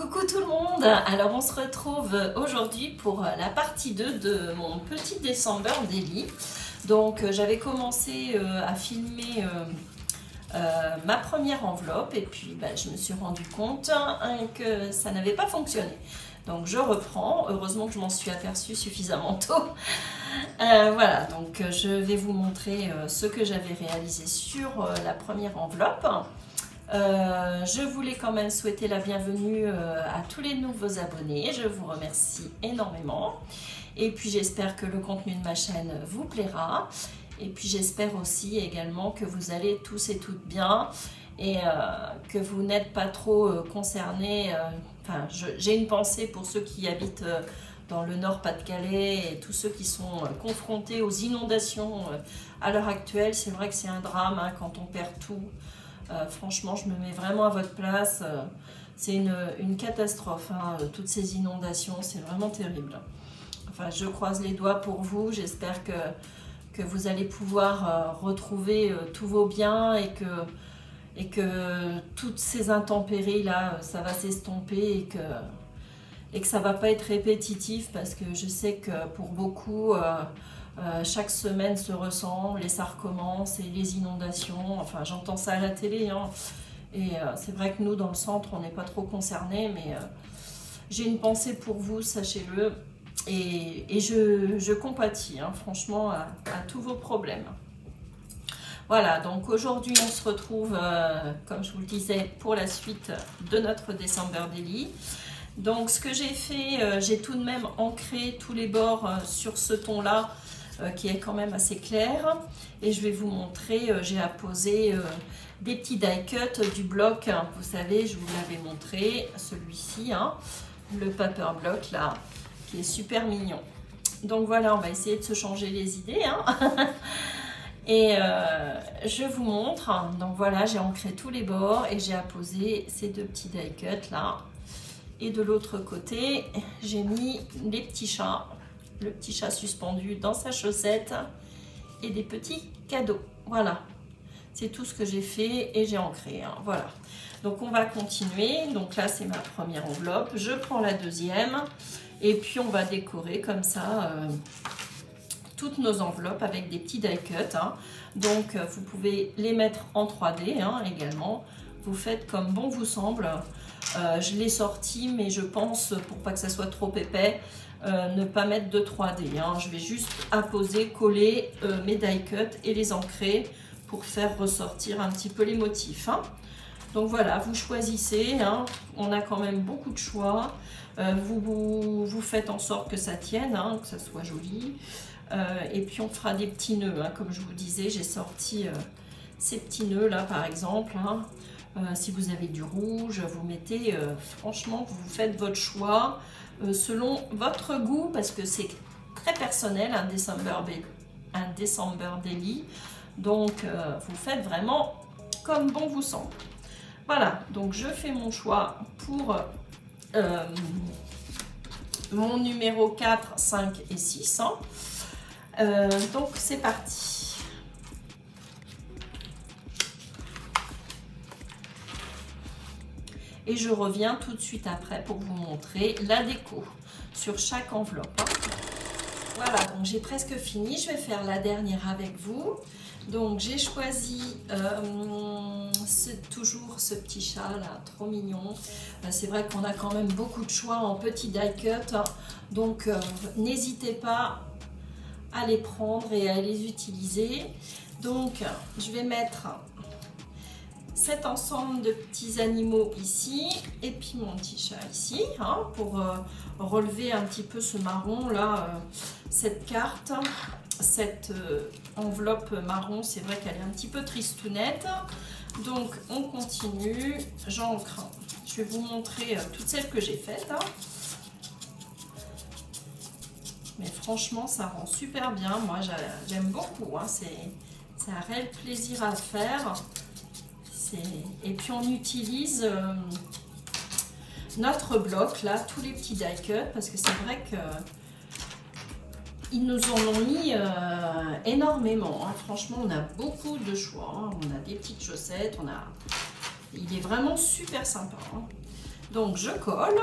Coucou tout le monde. Alors on se retrouve aujourd'hui pour la partie 2 de mon petit December Daily. Donc j'avais commencé à filmer ma première enveloppe et puis je me suis rendu compte que ça n'avait pas fonctionné. Donc je reprends, heureusement que je m'en suis aperçue suffisamment tôt. Voilà, donc je vais vous montrer ce que j'avais réalisé sur la première enveloppe. Je voulais quand même souhaiter la bienvenue à tous les nouveaux abonnés. Je vous remercie énormément. Et puis j'espère que le contenu de ma chaîne vous plaira. Et puis j'espère aussi également que vous allez tous et toutes bien et que vous n'êtes pas trop concernés. J'ai une pensée pour ceux qui habitent dans le Nord Pas-de-Calais et tous ceux qui sont confrontés aux inondations à l'heure actuelle. C'est vrai que c'est un drame quand on perd tout. Franchement, je me mets vraiment à votre place. C'est une catastrophe, toutes ces inondations, c'est vraiment terrible. Enfin, je croise les doigts pour vous. J'espère que vous allez pouvoir retrouver tous vos biens et que toutes ces intempéries là, ça va s'estomper et que ça va pas être répétitif, parce que je sais que pour beaucoup, chaque semaine se ressemble et ça recommence, et les inondations, enfin j'entends ça à la télé, et c'est vrai que nous dans le centre on n'est pas trop concernés, mais j'ai une pensée pour vous, sachez-le, et je compatis franchement à tous vos problèmes. Voilà, donc aujourd'hui on se retrouve, comme je vous le disais, pour la suite de notre December Daily. Donc ce que j'ai fait, j'ai tout de même ancré tous les bords sur ce ton là, qui est quand même assez clair, et je vais vous montrer, j'ai apposé des petits die cut du bloc, vous savez, je vous l'avais montré, celui-ci, le paper block là, qui est super mignon. Donc voilà, on va essayer de se changer les idées, et je vous montre. Donc voilà, j'ai ancré tous les bords et j'ai apposé ces deux petits die cut là, et de l'autre côté j'ai mis les petits chats, le petit chat suspendu dans sa chaussette et des petits cadeaux. Voilà, c'est tout ce que j'ai fait et j'ai ancré. Voilà, donc on va continuer. Donc là c'est ma première enveloppe, je prends la deuxième et puis on va décorer comme ça toutes nos enveloppes avec des petits die cut. Donc vous pouvez les mettre en 3D également. Vous faites comme bon vous semble. Je l'ai sorti, mais je pense, pour pas que ça soit trop épais, ne pas mettre de 3D. Je vais juste apposer, coller mes die cut et les ancrer pour faire ressortir un petit peu les motifs. Donc voilà, vous choisissez. On a quand même beaucoup de choix. Vous faites en sorte que ça tienne, que ça soit joli. Et puis on fera des petits nœuds. Comme je vous disais, j'ai sorti ces petits nœuds là par exemple. Si vous avez du rouge, vous mettez, franchement, vous faites votre choix selon votre goût, parce que c'est très personnel, un December Daily. Donc, vous faites vraiment comme bon vous semble. Voilà, donc je fais mon choix pour mon numéro 4, 5 et 6. Donc, c'est parti. Et je reviens tout de suite après pour vous montrer la déco sur chaque enveloppe. Voilà, donc j'ai presque fini. Je vais faire la dernière avec vous. Donc j'ai choisi toujours ce petit chat là, trop mignon. C'est vrai qu'on a quand même beaucoup de choix en petits die cut. Donc n'hésitez pas à les prendre et à les utiliser. Donc je vais mettre cet ensemble de petits animaux ici, et puis mon petit chat ici, pour relever un petit peu ce marron là, cette carte, cette enveloppe marron, c'est vrai qu'elle est un petit peu tristounette. Donc on continue, j'ancre, je vais vous montrer toutes celles que j'ai faites. Mais franchement ça rend super bien, moi j'aime beaucoup, c'est un réel plaisir à faire. Et puis on utilise notre bloc là, tous les petits die cut, parce que c'est vrai que ils nous en ont mis énormément. Franchement, on a beaucoup de choix. On a des petites chaussettes, il est vraiment super sympa. Donc je colle.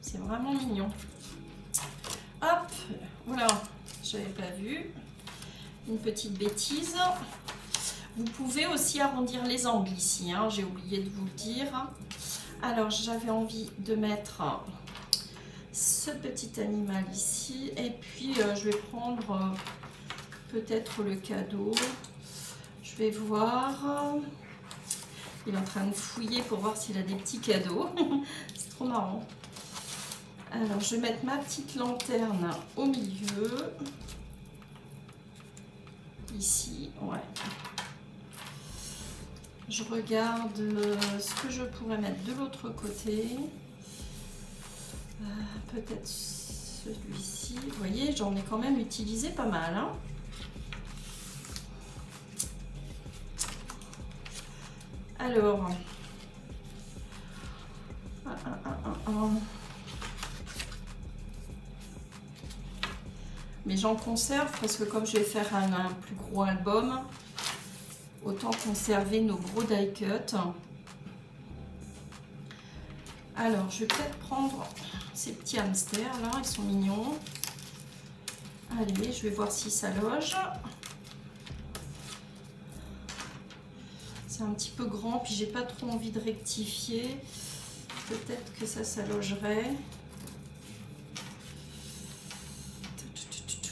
C'est vraiment mignon. Hop, voilà, j'avais pas vu. Une petite bêtise. Vous pouvez aussi arrondir les angles ici, hein, j'ai oublié de vous le dire. Alors j'avais envie de mettre ce petit animal ici. Et puis je vais prendre peut-être le cadeau. Je vais voir. Il est en train de fouiller pour voir s'il a des petits cadeaux. C'est trop marrant. Alors, je vais mettre ma petite lanterne au milieu. Ici, ouais. Je regarde ce que je pourrais mettre de l'autre côté. Peut-être celui-ci. Vous voyez, j'en ai quand même utilisé pas mal, hein. Alors, mais j'en conserve parce que comme je vais faire un plus gros album, autant conserver nos gros die cuts. Alors, je vais peut-être prendre ces petits hamsters là, ils sont mignons. Allez, je vais voir si ça loge. C'est un petit peu grand, puis j'ai pas trop envie de rectifier. Peut-être que ça logerait.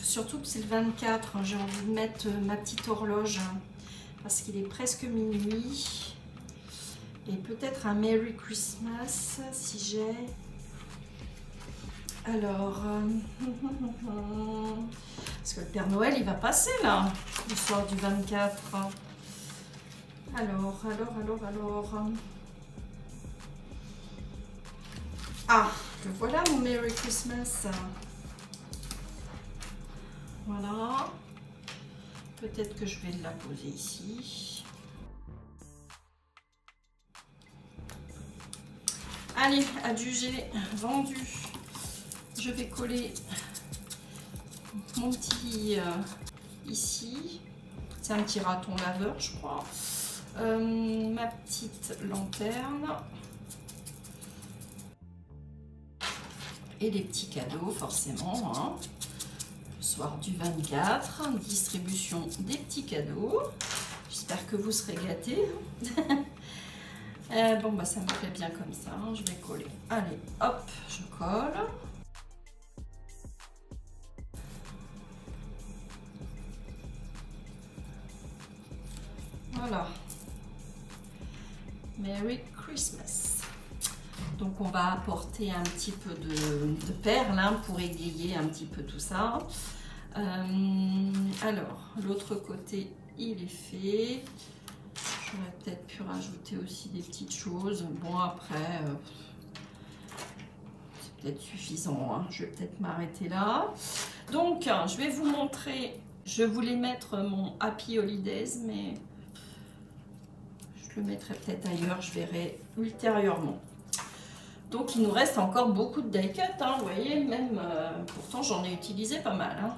Surtout que c'est le 24, hein, j'ai envie de mettre ma petite horloge parce qu'il est presque minuit. Et peut-être un Merry Christmas si j'ai. Alors, parce que le Père Noël il va passer là, le soir du 24. Alors. Ah, le voilà mon Merry Christmas. Voilà. Peut-être que je vais la poser ici. Allez, adjugé, vendu. Je vais coller mon petit ici. C'est un petit raton laveur, je crois. Ma petite lanterne. Et les petits cadeaux, forcément. Hein. Soir du 24, distribution des petits cadeaux. J'espère que vous serez gâtés. Bon, bah ça me plaît bien comme ça. Hein. Je vais coller. Allez, hop, je colle. Voilà. Merry Christmas. Donc on va apporter un petit peu de perles hein, pour égayer un petit peu tout ça. Alors, l'autre côté, il est fait. J'aurais peut-être pu rajouter aussi des petites choses. Bon, après, c'est peut-être suffisant. Hein. Je vais peut-être m'arrêter là. Donc, je vais vous montrer. Je voulais mettre mon Happy Holidays, mais je le mettrai peut-être ailleurs. Je verrai ultérieurement. Donc, il nous reste encore beaucoup de die cut, hein, vous voyez, même, pourtant, j'en ai utilisé pas mal. Hein.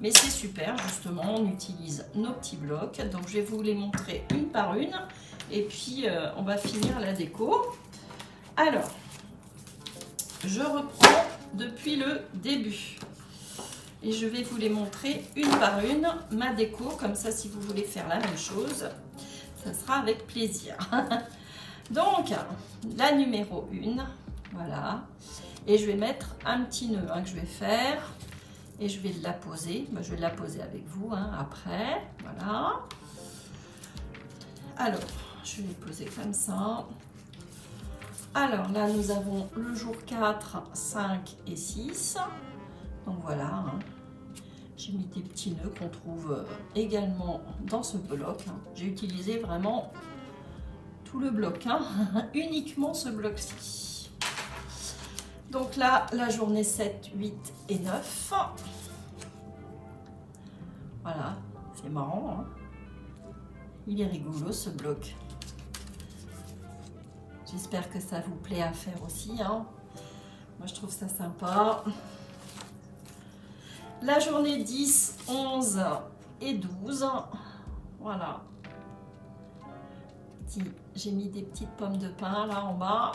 Mais c'est super, justement, on utilise nos petits blocs. Donc, je vais vous les montrer une par une. Et puis, on va finir la déco. Alors, je reprends depuis le début. Et je vais vous les montrer une par une, ma déco. Comme ça, si vous voulez faire la même chose, ça sera avec plaisir. Donc, la numéro 1, voilà. Et je vais mettre un petit nœud hein, que je vais faire. Et je vais la poser. Je vais la poser avec vous hein, après. Voilà. Alors, je vais les poser comme ça. Alors là, nous avons le jour 4, 5 et 6. Donc voilà. Hein. J'ai mis des petits nœuds qu'on trouve également dans ce bloc. Hein. J'ai utilisé vraiment tout le bloc, hein. Uniquement ce bloc-ci. Donc là, la journée 7, 8 et 9. Voilà, c'est marrant. Hein. Il est rigolo ce bloc. J'espère que ça vous plaît à faire aussi. Hein. Moi, je trouve ça sympa. La journée 10, 11 et 12. Voilà. j'ai mis des petites pommes de pin là en bas.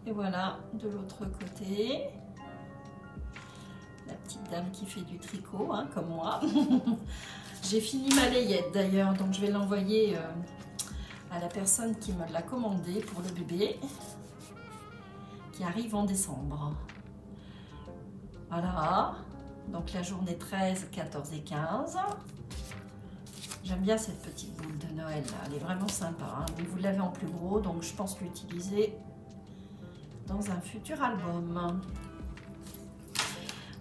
Et voilà, de l'autre côté. La petite dame qui fait du tricot, hein, comme moi. J'ai fini ma layette d'ailleurs, donc je vais l'envoyer à la personne qui me l'a commandé pour le bébé, qui arrive en décembre. Voilà, donc la journée 13, 14 et 15. J'aime bien cette petite boule de Noël là, elle est vraiment sympa. Hein. Vous l'avez en plus gros, donc je pense l'utiliser dans un futur album.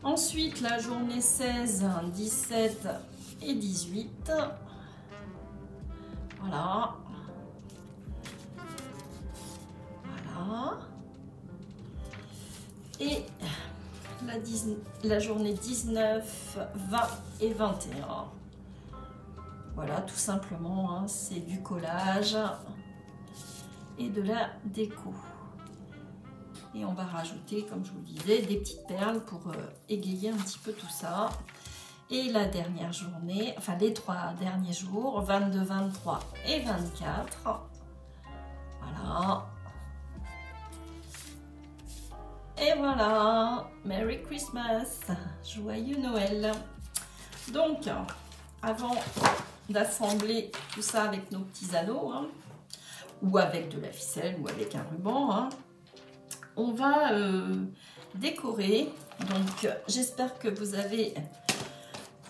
Ensuite, la journée 16, 17 et 18. Voilà. Voilà. Et la journée 19, 20 et 21. Voilà, tout simplement, hein, c'est du collage et de la déco. Et on va rajouter, comme je vous le disais, des petites perles pour égayer un petit peu tout ça. Et la dernière journée, enfin les 3 derniers jours, 22, 23 et 24. Voilà. Et voilà, Merry Christmas, joyeux Noël. Donc, avant d'assembler tout ça avec nos petits anneaux, hein, ou avec de la ficelle, ou avec un ruban, hein, on va décorer. Donc, j'espère que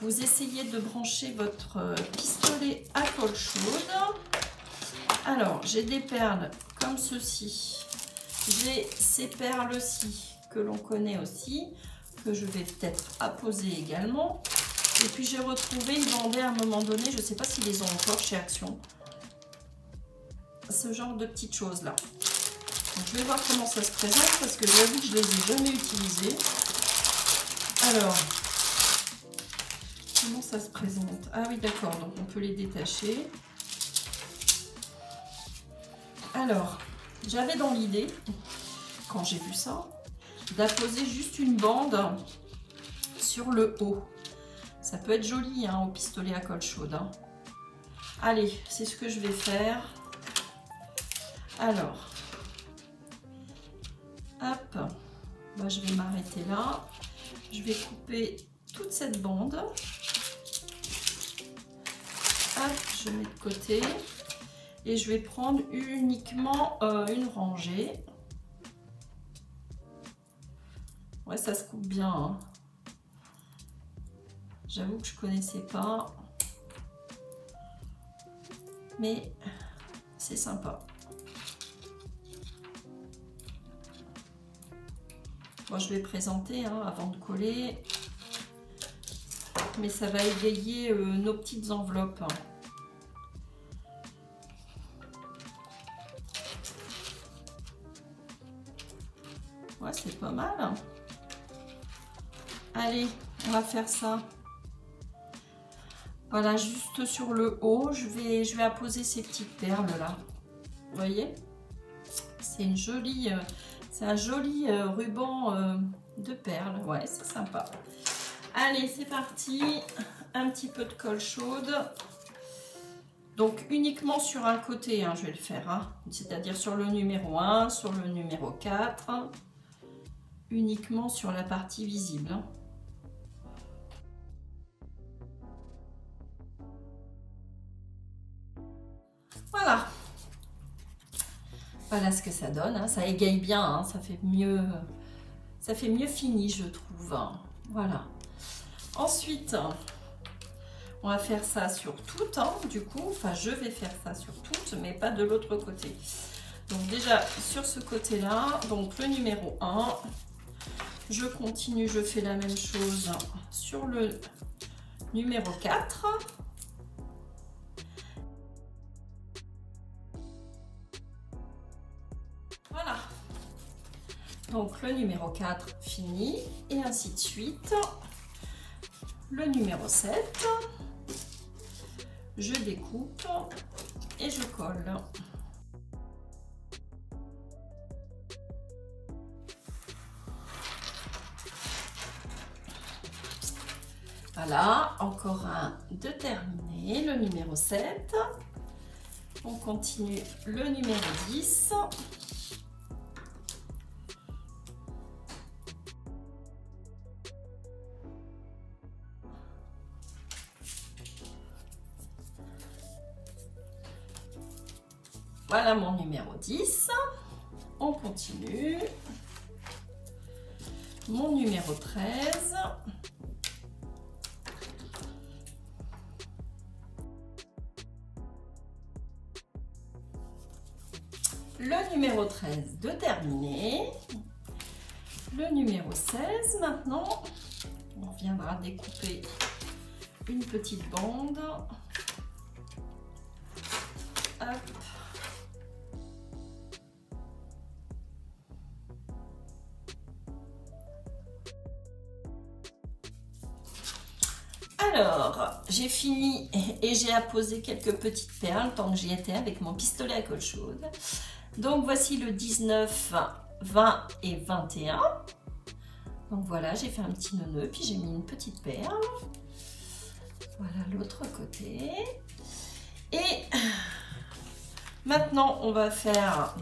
vous essayez de brancher votre pistolet à colle chaude. Alors, j'ai des perles comme ceci. J'ai ces perles-ci que l'on connaît aussi, que je vais peut-être apposer également. Et puis j'ai retrouvé, ils vendaient à un moment donné, je ne sais pas s'ils les ont encore chez Action, ce genre de petites choses-là. Donc je vais voir comment ça se présente parce que j'avoue que je ne les ai jamais utilisées. Alors, comment ça se présente? Ah oui, d'accord, donc on peut les détacher. Alors, j'avais dans l'idée, quand j'ai vu ça, d'apposer juste une bande sur le haut. Ça peut être joli hein, au pistolet à colle chaude. Hein. Allez, c'est ce que je vais faire. Alors, hop, bah, je vais m'arrêter là. Je vais couper toute cette bande. Hop, je mets de côté. Et je vais prendre uniquement une rangée. Ouais, ça se coupe bien. Hein. J'avoue que je ne connaissais pas. Mais c'est sympa. Bon, je vais présenter hein, avant de coller. Mais ça va égayer nos petites enveloppes. Ouais, c'est pas mal. Allez, on va faire ça. Voilà, juste sur le haut, je vais apposer ces petites perles là. Vous voyez? C'est une jolie, c'est un joli ruban de perles. Ouais, c'est sympa. Allez, c'est parti. Un petit peu de colle chaude. Donc uniquement sur un côté, hein, je vais le faire. Hein. C'est-à-dire sur le numéro 1, sur le numéro 4. Uniquement sur la partie visible. Hein. Voilà. Voilà ce que ça donne. Hein. Ça égaye bien. Hein. Ça fait mieux fini, je trouve. Hein. Voilà. Ensuite, on va faire ça sur toutes. Hein, du coup, enfin, je vais faire ça sur toutes, mais pas de l'autre côté. Donc déjà, sur ce côté-là, donc le numéro 1. Je continue, je fais la même chose sur le numéro 4. Voilà. Donc le numéro 4 fini et ainsi de suite. Le numéro 7. Je découpe et je colle. Voilà, encore un de terminé, le numéro 7. On continue le numéro 10. Voilà mon numéro 10. On continue. Mon numéro 13. Le numéro 13 de terminer. Le numéro 16 maintenant. On viendra découper une petite bande. Hop. Alors, j'ai fini et j'ai apposé quelques petites perles tant que j'y étais avec mon pistolet à colle chaude. Donc, voici le 19, 20 et 21. Donc, voilà, j'ai fait un petit nœud, puis j'ai mis une petite perle. Voilà l'autre côté. Et maintenant, on va faire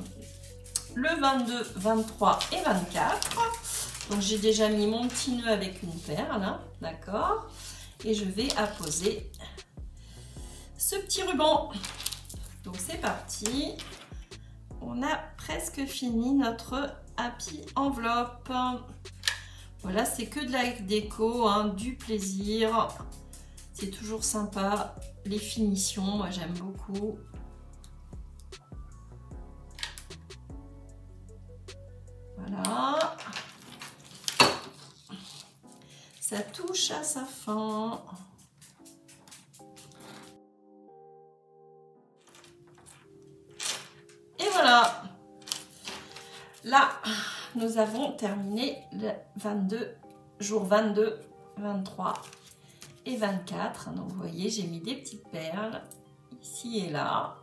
le 22, 23 et 24. Donc, j'ai déjà mis mon petit nœud avec une perle, d'accord ? Et je vais apposer ce petit ruban. Donc c'est parti. On a presque fini notre happy enveloppe. Voilà, c'est que de la déco, du plaisir. C'est toujours sympa. Les finitions, moi j'aime beaucoup. Voilà. Ça touche à sa fin. Et voilà. Là, nous avons terminé le 22, jour 22, 23 et 24. Donc, vous voyez, j'ai mis des petites perles ici et là.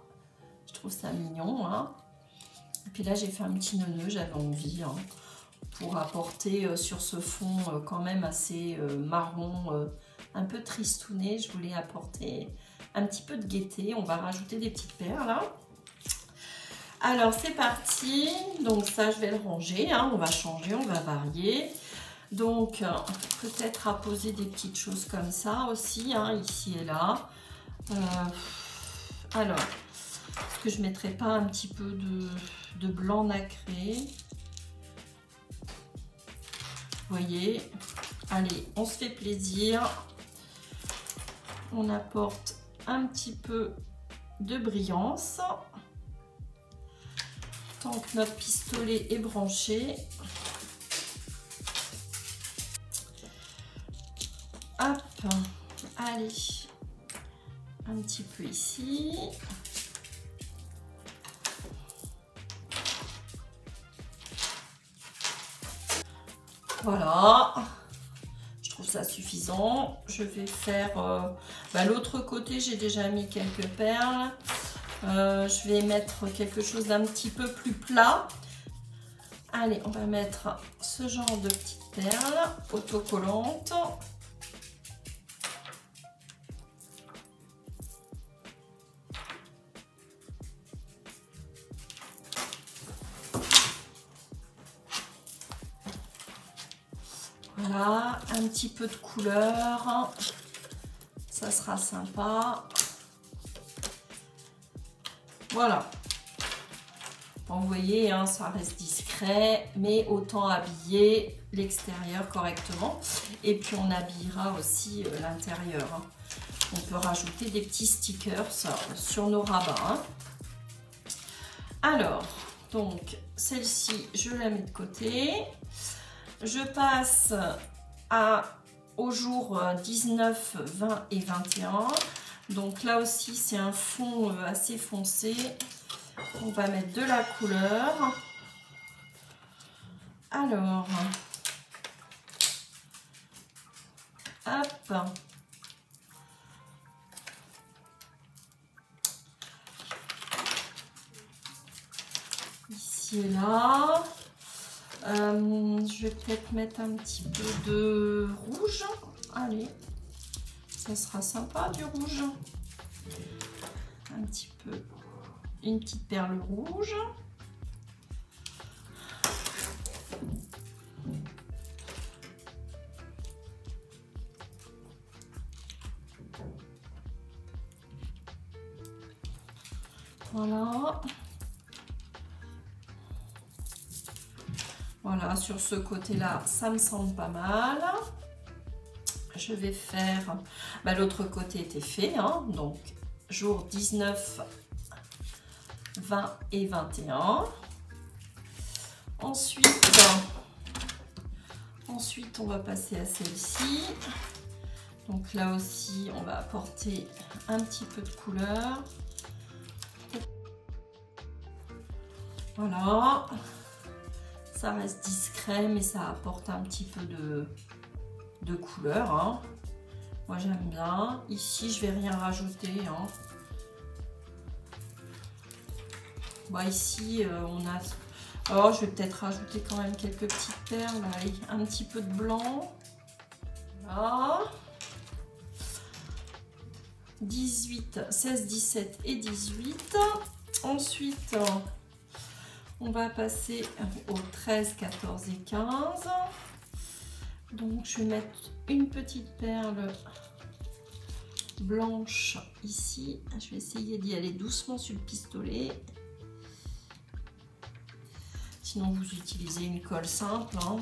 Je trouve ça mignon. Et puis là, j'ai fait un petit nœud, j'avais envie. Pour apporter sur ce fond quand même assez marron, un peu tristouné, je voulais apporter un petit peu de gaieté. On va rajouter des petites perles là. Alors c'est parti, donc ça je vais le ranger, on va changer, on va varier. Donc peut-être apposer des petites choses comme ça aussi, ici et là. Alors, est-ce que je ne mettrai pas un petit peu de blanc nacré ? Vous voyez, allez, on se fait plaisir. On apporte un petit peu de brillance. Tant que notre pistolet est branché. Hop, allez, un petit peu ici. Voilà, je trouve ça suffisant. Je vais faire l'autre côté, j'ai déjà mis quelques perles. Je vais mettre quelque chose d'un petit peu plus plat. Allez, on va mettre ce genre de petites perles autocollantes. Voilà, un petit peu de couleur, ça sera sympa. Voilà. Bon, vous voyez, ça reste discret, mais autant habiller l'extérieur correctement. Et puis on habillera aussi l'intérieur. On peut rajouter des petits stickers sur nos rabats. Alors, donc celle-ci, je la mets de côté. Je passe au jour 19, 20 et 21. Donc là aussi, c'est un fond assez foncé. On va mettre de la couleur. Alors, hop. Ici et là. Je vais peut-être mettre un petit peu de rouge. Allez, ça sera sympa du rouge. Un petit peu une petite perle rouge. Voilà. Voilà, sur ce côté-là, ça me semble pas mal. Je vais faire... Bah, l'autre côté était fait, hein, donc jour 19, 20 et 21. Ensuite, on va passer à celle-ci. Donc là aussi, on va apporter un petit peu de couleur. Voilà. Ça reste discret, mais ça apporte un petit peu de couleur. Hein. Moi, j'aime bien. Ici, je vais rien rajouter. Hein. Bon, ici, on a... Oh, je vais peut-être rajouter quand même quelques petites perles avec un petit peu de blanc. Voilà. 18, 16, 17 et 18. Ensuite, on va passer au 13, 14 et 15. Donc, je vais mettre une petite perle blanche ici. Je vais essayer d'y aller doucement sur le pistolet. Sinon, vous utilisez une colle simple. Hein.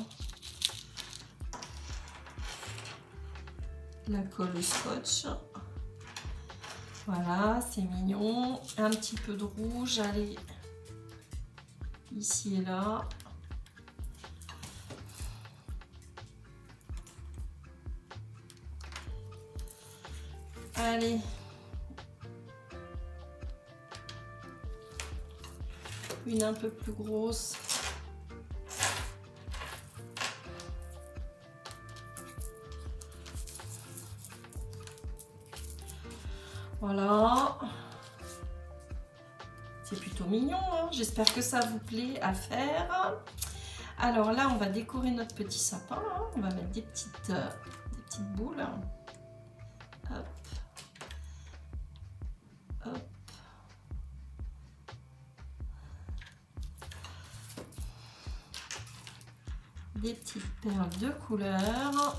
La colle au scotch. Voilà, c'est mignon. Un petit peu de rouge, allez, ici et là. Allez. Une un peu plus grosse. Voilà. C'est plutôt mignon, hein. J'espère que ça vous plaît à faire. Alors là, on va décorer notre petit sapin. Hein. On va mettre des petites boules. Hop. Hop. Des petites perles de couleur.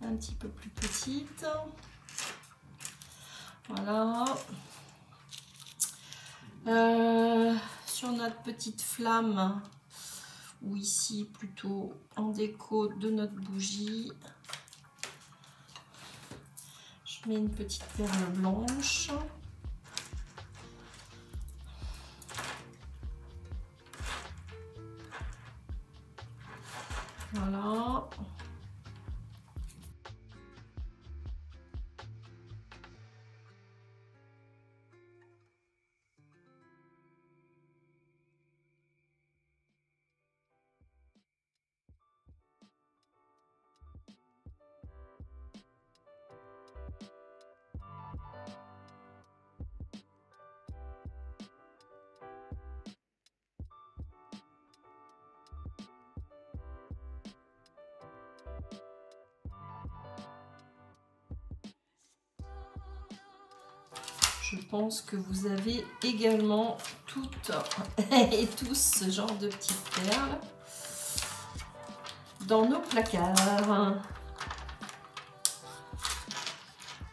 Un petit peu plus petites. Voilà. Sur notre petite flamme, ou ici plutôt en déco de notre bougie, je mets une petite perle blanche. Voilà. Je pense que vous avez également toutes et tous ce genre de petites perles dans nos placards.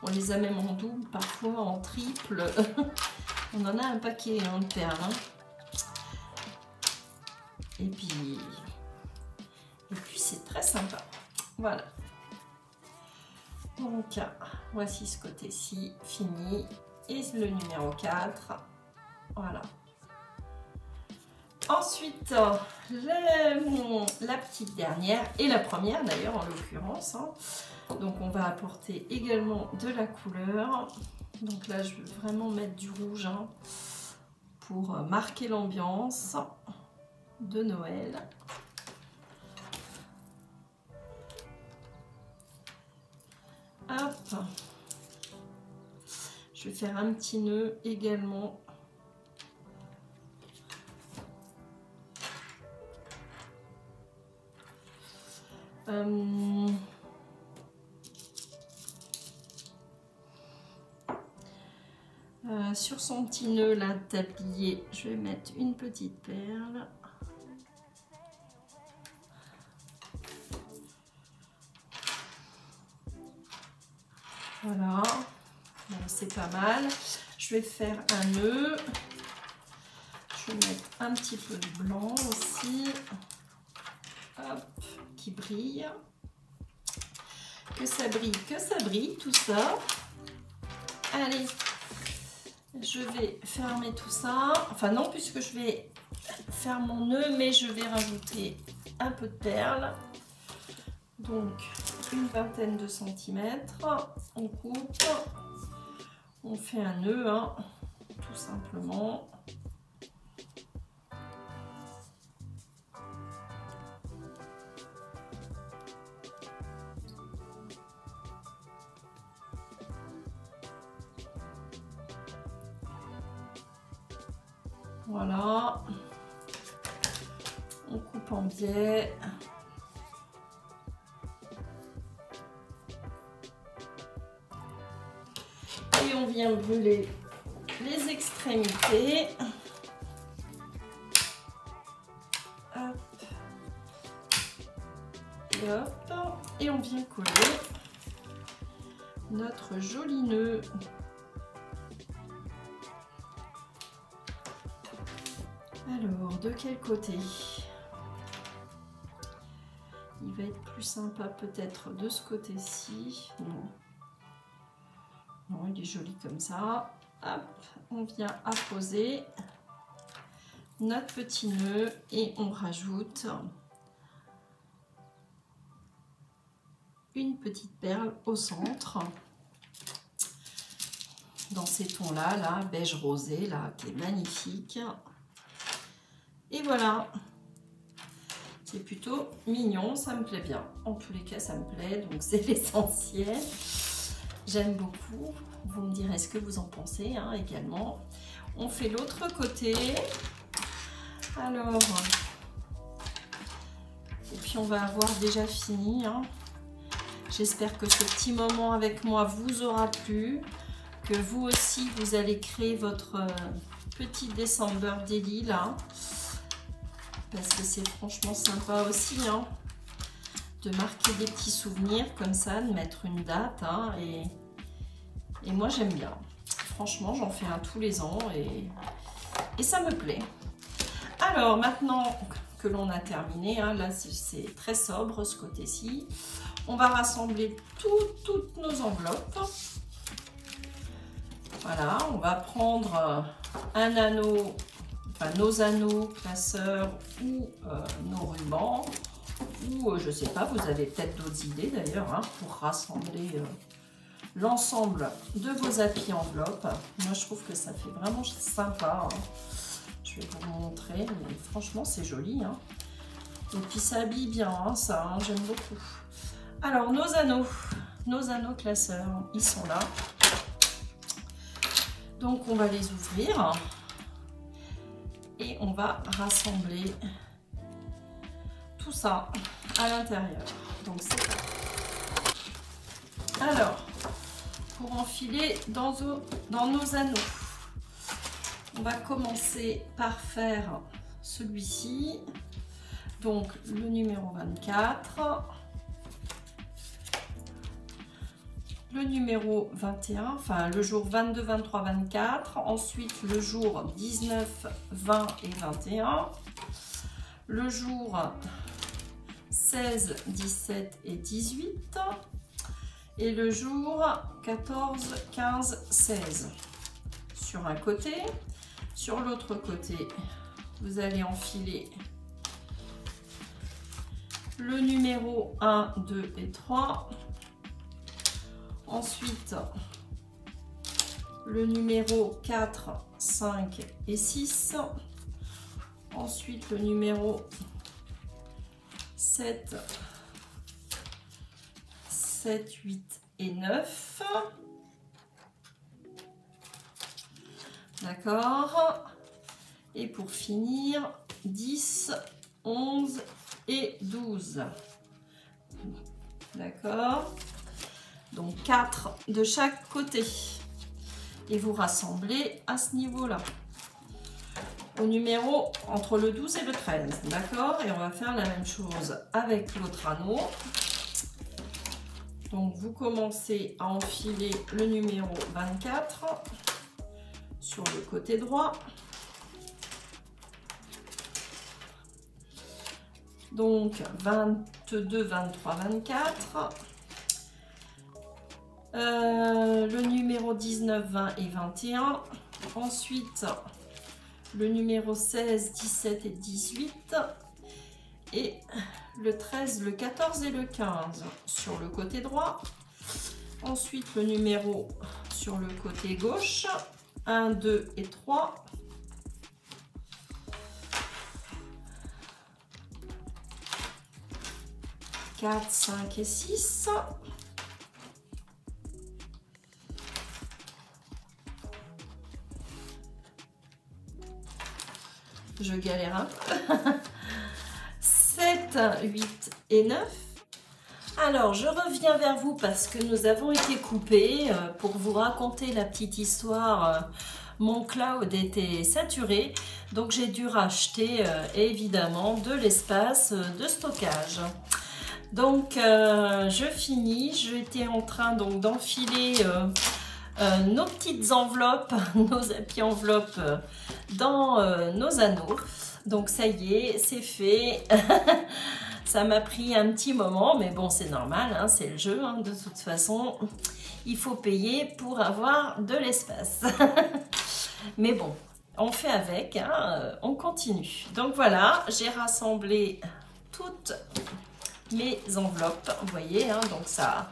On les a même en double, parfois en triple. On en a un paquet hein, de perles. Hein. Et puis c'est très sympa. Voilà. Donc, voici ce côté-ci fini. Et le numéro 4. Voilà. Ensuite, la petite dernière et la première d'ailleurs en l'occurrence. Hein. Donc on va apporter également de la couleur. Donc là je veux vraiment mettre du rouge hein, pour marquer l'ambiance de Noël. Hop. Je vais faire un petit nœud également. Sur son petit nœud là de tablier, je vais mettre une petite perle. Voilà, bon, c'est pas mal. Je vais faire un nœud. Je vais mettre un petit peu de blanc aussi. Hop, qui brille. Que ça brille tout ça. Allez, je vais fermer tout ça. Enfin non, puisque je vais faire mon nœud, mais je vais rajouter un peu de perles. Donc, une vingtaine de centimètres. On coupe. On fait un nœud, hein, tout simplement. Voilà, on coupe en biais. Et on vient brûler les extrémités. Hop. Et hop. Et on vient coller notre joli nœud. Alors, de quel côté? Il va être plus sympa peut-être de ce côté-ci. Non. Non, il est joli comme ça. Hop, on vient apposer notre petit nœud et on rajoute une petite perle au centre. Dans ces tons-là, là, beige rosé, là, qui est magnifique. Et voilà, c'est plutôt mignon, ça me plaît bien. En tous les cas, ça me plaît, donc c'est l'essentiel. J'aime beaucoup. Vous me direz ce que vous en pensez hein, également. On fait l'autre côté. Alors, et puis on va avoir déjà fini. Hein. J'espère que ce petit moment avec moi vous aura plu, que vous aussi, vous allez créer votre petit December Daily là. Parce que c'est franchement sympa aussi hein, de marquer des petits souvenirs comme ça, de mettre une date hein, et moi j'aime bien. Franchement j'en fais un tous les ans et ça me plaît. Alors maintenant que l'on a terminé, hein, là c'est très sobre ce côté-ci, on va rassembler toutes nos enveloppes. Voilà, on va prendre un anneau, nos anneaux classeurs ou nos rubans ou je sais pas, vous avez peut-être d'autres idées d'ailleurs hein, pour rassembler l'ensemble de vos applis enveloppes. Moi je trouve que ça fait vraiment sympa hein. Je vais vous montrer, mais franchement c'est joli hein. Et puis ça habille bien hein, ça hein, j'aime beaucoup. Alors nos anneaux classeurs, ils sont là, donc on va les ouvrir et on va rassembler tout ça à l'intérieur. Donc c'est ça. Alors, pour enfiler dans nos anneaux, on va commencer par faire celui-ci. Donc le numéro 24, le numéro 21, enfin le jour 22, 23, 24, ensuite le jour 19, 20 et 21, le jour 16, 17 et 18 et le jour 14, 15, 16 sur un côté. Sur l'autre côté, vous allez enfiler le numéro 1, 2 et 3. Ensuite, le numéro 4, 5 et 6. Ensuite, le numéro 7, 8 et 9. D'accord. Et pour finir, 10, 11 et 12. D'accord. Donc 4 de chaque côté. et vous rassemblez à ce niveau-là. Au numéro entre le 12 et le 13, d'accord? Et on va faire la même chose avec l'autre anneau. Donc vous commencez à enfiler le numéro 24 sur le côté droit. Donc 22, 23, 24. Le numéro 19, 20 et 21. Ensuite, le numéro 16, 17 et 18. Et le 13, le 14 et le 15 sur le côté droit. Ensuite, le numéro sur le côté gauche. 1, 2 et 3. « 4, 5 et 6. Je galère un peu. 7, 8 et 9. Alors, je reviens vers vous parce que nous avons été coupés pour vous raconter la petite histoire. Mon cloud était saturé, donc j'ai dû racheter évidemment de l'espace de stockage. Donc, je finis. J'étais en train donc d'enfiler nos petites enveloppes, nos happy enveloppes dans nos anneaux. Donc, ça y est, c'est fait. Ça m'a pris un petit moment, mais bon, c'est normal, hein, c'est le jeu. Hein, de toute façon, il faut payer pour avoir de l'espace. Mais bon, on fait avec, hein, on continue. Donc voilà, j'ai rassemblé toutes mes enveloppes, vous voyez, hein, donc ça,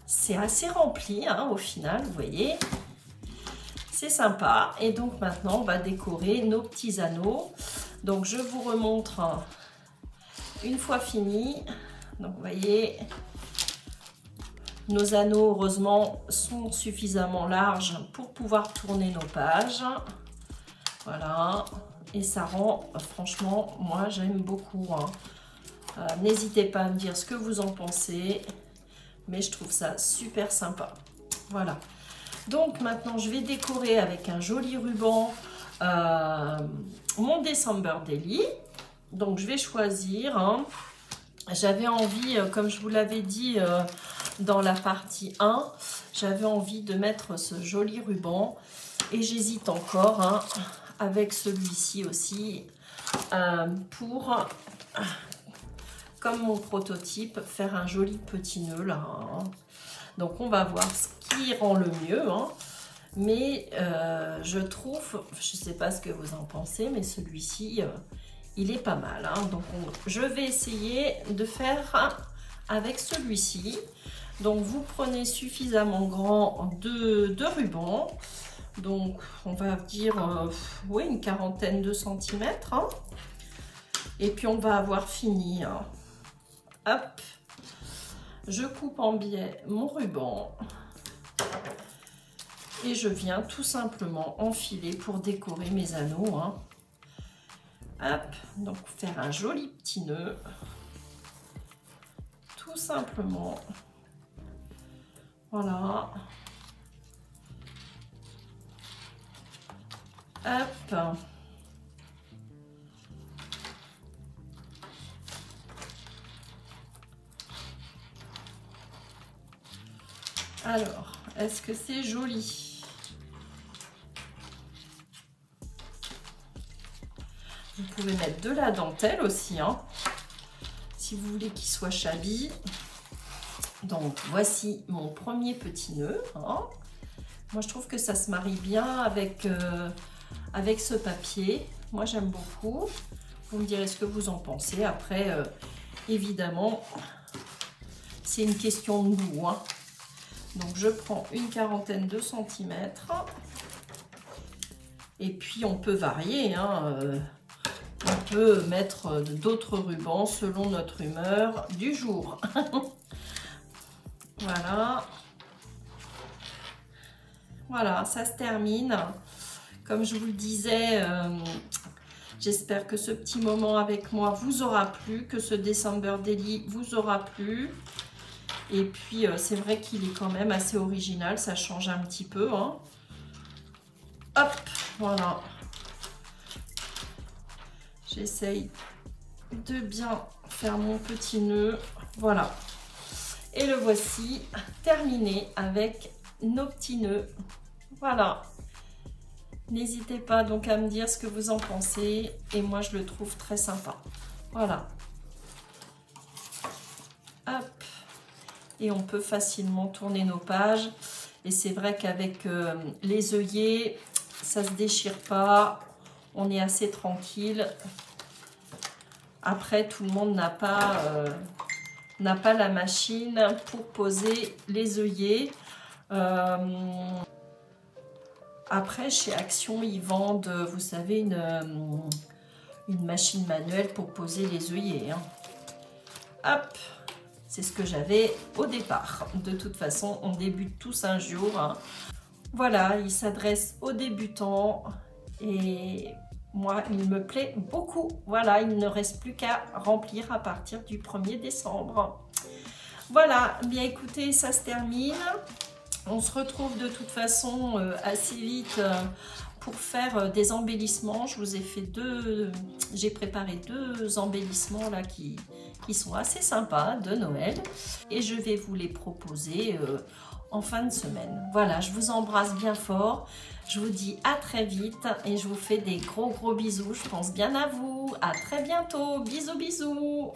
c'est assez rempli, hein, au final, vous voyez. C'est sympa. Et donc maintenant, on va décorer nos petits anneaux. Donc je vous remontre une fois fini. Donc vous voyez, nos anneaux, heureusement, sont suffisamment larges pour pouvoir tourner nos pages. Voilà. Et ça rend, franchement, moi j'aime beaucoup, hein. N'hésitez pas à me dire ce que vous en pensez, mais je trouve ça super sympa. Voilà. Donc maintenant, je vais décorer avec un joli ruban mon December Daily. Donc je vais choisir, hein. J'avais envie, comme je vous l'avais dit dans la partie 1, j'avais envie de mettre ce joli ruban et j'hésite encore, hein, avec celui-ci aussi pour, comme mon prototype, faire un joli petit nœud là, hein. Donc on va voir ce qui rend le mieux, hein. Mais je trouve, je ne sais pas ce que vous en pensez, mais celui-ci, il est pas mal, hein. Donc je vais essayer de faire avec celui-ci. Donc vous prenez suffisamment grand de ruban. Donc on va dire oui, une quarantaine de centimètres, hein. Et puis on va avoir fini, hein. Hop, je coupe en biais mon ruban et je viens tout simplement enfiler pour décorer mes anneaux, hein. Hop, donc faire un joli petit nœud, tout simplement. Voilà. Hop. Alors, est-ce que c'est joli? Vous pouvez mettre de la dentelle aussi, hein, si vous voulez qu'il soit shabby. Donc, voici mon premier petit nœud, hein. Moi, je trouve que ça se marie bien avec, avec ce papier. Moi, j'aime beaucoup. Vous me direz ce que vous en pensez. Après, évidemment, c'est une question de goût, hein. Donc, je prends une quarantaine de centimètres. Et puis, on peut varier, hein. On peut mettre d'autres rubans selon notre humeur du jour. Voilà. Voilà, ça se termine. Comme je vous le disais, j'espère que ce petit moment avec moi vous aura plu, que ce December Daily vous aura plu. Et puis, c'est vrai qu'il est quand même assez original, ça change un petit peu, hein. Hop, voilà. J'essaye de bien faire mon petit nœud. Voilà. Et le voici terminé avec nos petits nœuds. Voilà. N'hésitez pas donc à me dire ce que vous en pensez. Et moi, je le trouve très sympa. Voilà. Hop. Et on peut facilement tourner nos pages. Et c'est vrai qu'avec les œillets, ça ne se déchire pas. On est assez tranquille. Après, tout le monde n'a pas la machine pour poser les œillets. Après, chez Action, ils vendent, vous savez, une machine manuelle pour poser les œillets. Hein. Hop, c'est ce que j'avais au départ. De toute façon, on débute tous un jour. Hein. Voilà, il s'adresse aux débutants et moi, il me plaît beaucoup. Voilà, il ne reste plus qu'à remplir à partir du 1er décembre. Voilà, bien écoutez, ça se termine. On se retrouve de toute façon assez vite pour faire des embellissements. Je vous ai fait j'ai préparé 2 embellissements là qui sont assez sympas de Noël. Et je vais vous les proposer en fin de semaine. Voilà, je vous embrasse bien fort. Je vous dis à très vite et je vous fais des gros bisous. Je pense bien à vous. À très bientôt. Bisous, bisous.